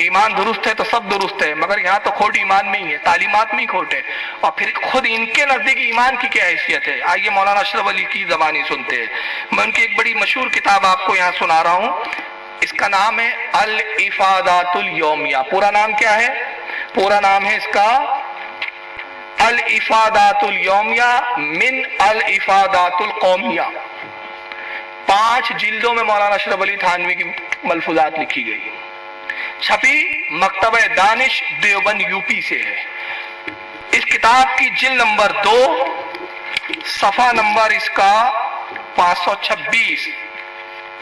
ایمان درست ہے تو سب درست ہے، مگر یہاں تو کھوٹ ایمان میں ہی ہے، تعلیمات میں ہی کھوٹ ہے۔ اور پھر خود ان کے نزدیک ایمان کی کیا حیثیت ہے؟ آئیے مولانا اشرف علی کی زبانی سنتے ہیں۔ میں ان کی ایک بڑی مشہور کتاب آپ کو یہاں سنا رہا ہوں، اس کا نام ہے الافادات الیومیہ۔ پورا نام کیا ہے؟ پورا نام ہے اس کا الافادات الیومیہ من الافادات القومیہ۔ 5 جلدوں میں مولانا اشرف علی تھانوی کی ملفوظات لکھی گئی، چھپی مکتبہ دانش دیوبند یو پی سے ہے۔ اس کتاب کی جلد نمبر 2 صفحہ نمبر اس کا 526،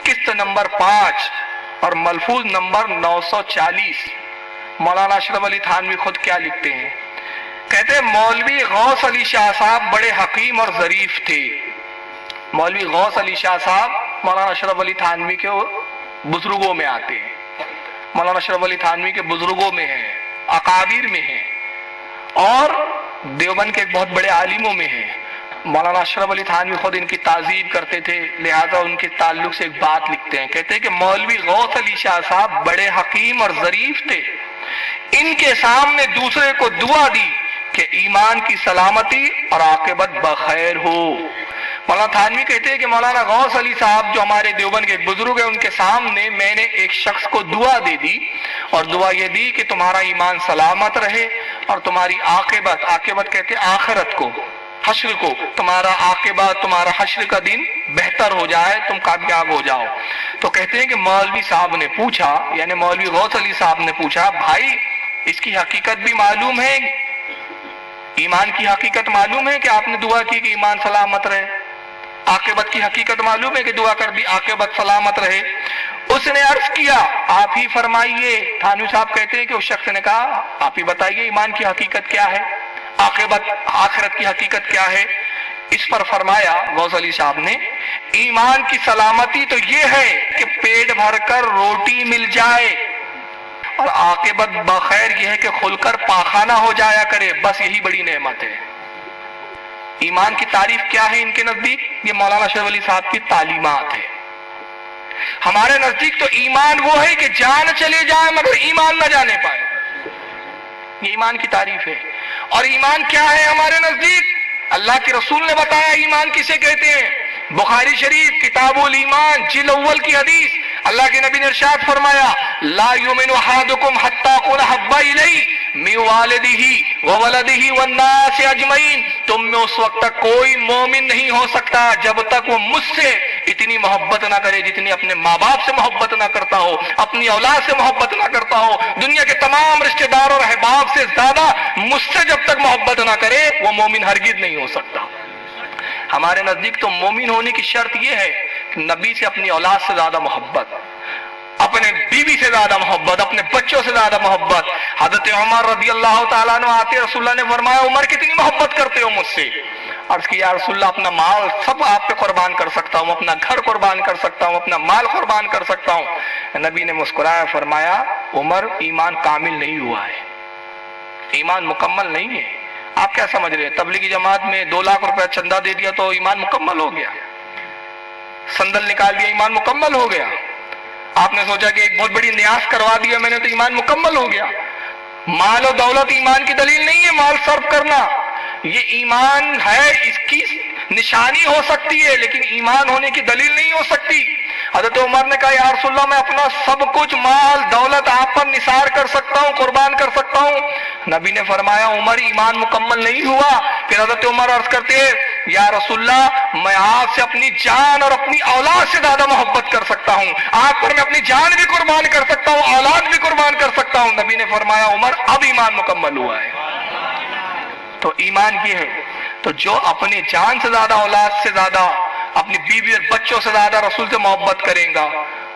قسط نمبر 5 اور ملفوظ نمبر 940۔ مولانا اشرف علی تھانوی خود کیا لکھتے ہیں؟ کہتے ہیں مولوی غوث علی شاہ صاحب بڑے حکیم اور ظریف تھے۔ مولوی غوث علی شاہ صاحب مولانا اشرف علی تھانوی کے بزرگوں میں آتے ہیں، مولانا اشرف علی تھانوی کے بزرگوں میں ہیں، اکابر میں ہیں، اور دیوبند کے ایک بہت بڑے عالموں میں ہیں۔ مولانا اشرف علی تھانوی خود ان کی تعظیم کرتے تھے، لہذا ان کے تعلق سے ایک بات لکھتے ہیں، کہتے ہیں کہ مولوی غوث علی شاہ صاحب بڑے حکیم اور ظریف تھے، ان کے سامنے دوسرے کو دعا دی کہ ایمان کی سلامتی اور عاقبت بخیر ہو۔ مولانا تھانوی کہتے ہیں کہ مولانا غوث علی صاحب جو ہمارے دیوبند کے ایک بزرگ ہیں، ان کے سامنے میں نے ایک شخص کو دعا دے دی، اور دعا یہ دی کہ تمہارا ایمان سلامت رہے اور تمہاری عاقبت کہتے ہیں آخرت کو، حشر کو، تمہارا عاقبت، تمہارا حشر کا دن بہتر ہو جائے، تم کامیاب ہو جاؤ۔ تو کہتے ہیں کہ مولوی صاحب نے پوچھا، یعنی مولوی غوث علی صاحب نے پوچھا، بھائی اس کی حقیقت بھی معلوم ہے، ایمان کی حقیقت معلوم ہے کہ آپ نے دعا کی کہ ایمان سلامت رہے؟ عاقبت کی حقیقت معلوم ہے کہ دعا کر دی عاقبت سلامت رہے؟ اس نے عرض کیا آپ ہی فرمائیے۔ تھانوی صاحب کہتے ہیں کہ اس شخص نے کہا آپ ہی بتائیے ایمان کی حقیقت کیا ہے، عاقبت آخرت کی حقیقت کیا ہے؟ اس پر فرمایا غوث علی صاحب نے، ایمان کی سلامتی تو یہ ہے کہ پیٹ بھر کر روٹی مل جائے، اور عاقبت بخیر یہ ہے کہ کھل کر پاخانہ ہو جایا کرے، بس یہی بڑی نعمت ہے۔ ایمان کی تعریف کیا ہے ان کے نزدیک؟ یہ مولانا اشرف علی صاحب کی تعلیمات ہے۔ ہمارے نزدیک تو ایمان وہ ہے کہ جان چلے جائے مگر ایمان نہ جانے پائے، یہ ایمان کی تعریف ہے۔ اور ایمان کیا ہے ہمارے نزدیک؟ اللہ کے رسول نے بتایا ایمان کسے کہتے ہیں، بخاری شریف کتاب الایمان جلد اول کی حدیث، اللہ کے نبی نے ارشاد فرمایا لا یؤمن احدکم حتی اکون احب الیہ من والدہ وولدہ والناس اجمعین، تم میں اس وقت تک کوئی مومن نہیں ہو سکتا جب تک وہ مجھ سے اتنی محبت نہ کرے جتنی اپنے ماں باپ سے محبت نہ کرتا ہو، اپنی اولاد سے محبت نہ کرتا ہو، دنیا کے تمام رشتہ دار اور احباب سے زیادہ مجھ سے جب تک محبت نہ کرے وہ مومن ہرگز نہیں ہو سکتا۔ ہمارے نزدیک تو مومن ہونے کی شرط یہ ہے کہ نبی سے اپنی اولاد سے زیادہ محبت، اپنے بیوی سے زیادہ محبت، اپنے بچوں سے زیادہ محبت۔ حضرت عمر رضی اللہ تعالیٰ عنہ آتے، رسول اللہ نے فرمایا عمر کتنی محبت کرتے ہو مجھ سے؟ عرض کی یا رسول اللہ اپنا مال سب آپ پہ قربان کر سکتا ہوں، اپنا گھر قربان کر سکتا ہوں، اپنا مال قربان کر سکتا ہوں۔ نبی نے مسکرایا فرمایا عمر ایمان کامل نہیں ہوا ہے، ایمان مکمل نہیں ہے۔ آپ کیا سمجھ رہے ہیں تبلیغی جماعت میں 2 لاکھ روپے چندہ دے دیا تو ایمان مکمل ہو گیا؟ سندل نکال دیا ایمان مکمل ہو گیا؟ آپ نے سوچا کہ ایک بہت بڑی نیاز کروا دیا میں نے تو ایمان مکمل ہو گیا؟ مال و دولت ایمان کی دلیل نہیں ہے، مال صرف کرنا یہ ایمان ہے، اس کی نشانی ہو سکتی ہے لیکن ایمان ہونے کی دلیل نہیں ہو سکتی۔ حضرت عمر نے کہا یا رسول اللہ میں اپنا سب کچھ مال دولت آپ پر نثار کر سکتا ہوں، قربان کر سکتا ہوں۔ نبی نے فرمایا عمر ایمان مکمل نہیں ہوا۔ پھر حضرت عمر عرض کرتے ہیں یا رسول اللہ میں آپ سے اپنی جان اور اپنی اولاد سے زیادہ محبت کر سکتا ہوں، آپ پر میں اپنی جان بھی قربان کر سکتا ہوں، اولاد بھی قربان کر سکتا ہوں۔ نبی نے فرمایا عمر اب ایمان مکمل ہوا ہے۔ تو ایمان یہ ہے، تو جو اپنی جان سے زیادہ، اولاد سے زیادہ، اپنی بیوی اور بچوں سے زیادہ رسول سے محبت کریں گا،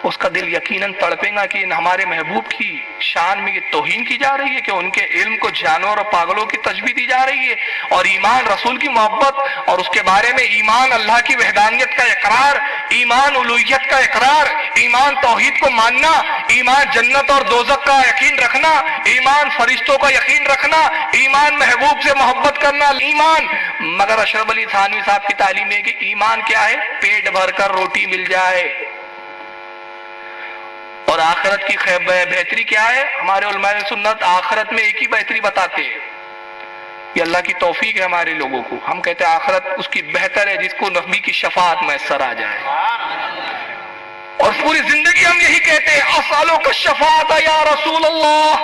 اس کا دل یقیناً تڑپے گا کہ ہمارے محبوب کی شان میں یہ توہین کی جا رہی ہے کہ ان کے علم کو جانور اور پاگلوں کی تشبیہ دی جا رہی ہے۔ اور ایمان رسول کی محبت اور اس کے بارے میں ایمان اللہ کی وحدانیت کا اقرار، ایمان الوہیت کا اقرار، ایمان توحید کو ماننا، ایمان جنت اور دوزخ کا یقین رکھنا، ایمان فرشتوں کا یقین رکھنا، ایمان محبوب سے محبت کرنا، ایمان۔ مگر اشرف علی تھانوی صاحب کی تعلیم ہے کہ ایمان کیا ہے؟ پیٹ بھر کر روٹی مل جائے، اور آخرت کی بہتری کیا ہے؟ ہمارے علماء سنت آخرت میں ایک ہی بہتری بتاتے ہیں. یہ اللہ کی توفیق ہے ہمارے لوگوں کو. ہم کہتے ہیں آخرت اس کی بہتر ہے جس کو نبی کی شفاعت میسر آ جائے. اور پوری زندگی ہم یہی کہتے ہیں اسالک الشفاعت یا رسول اللہ.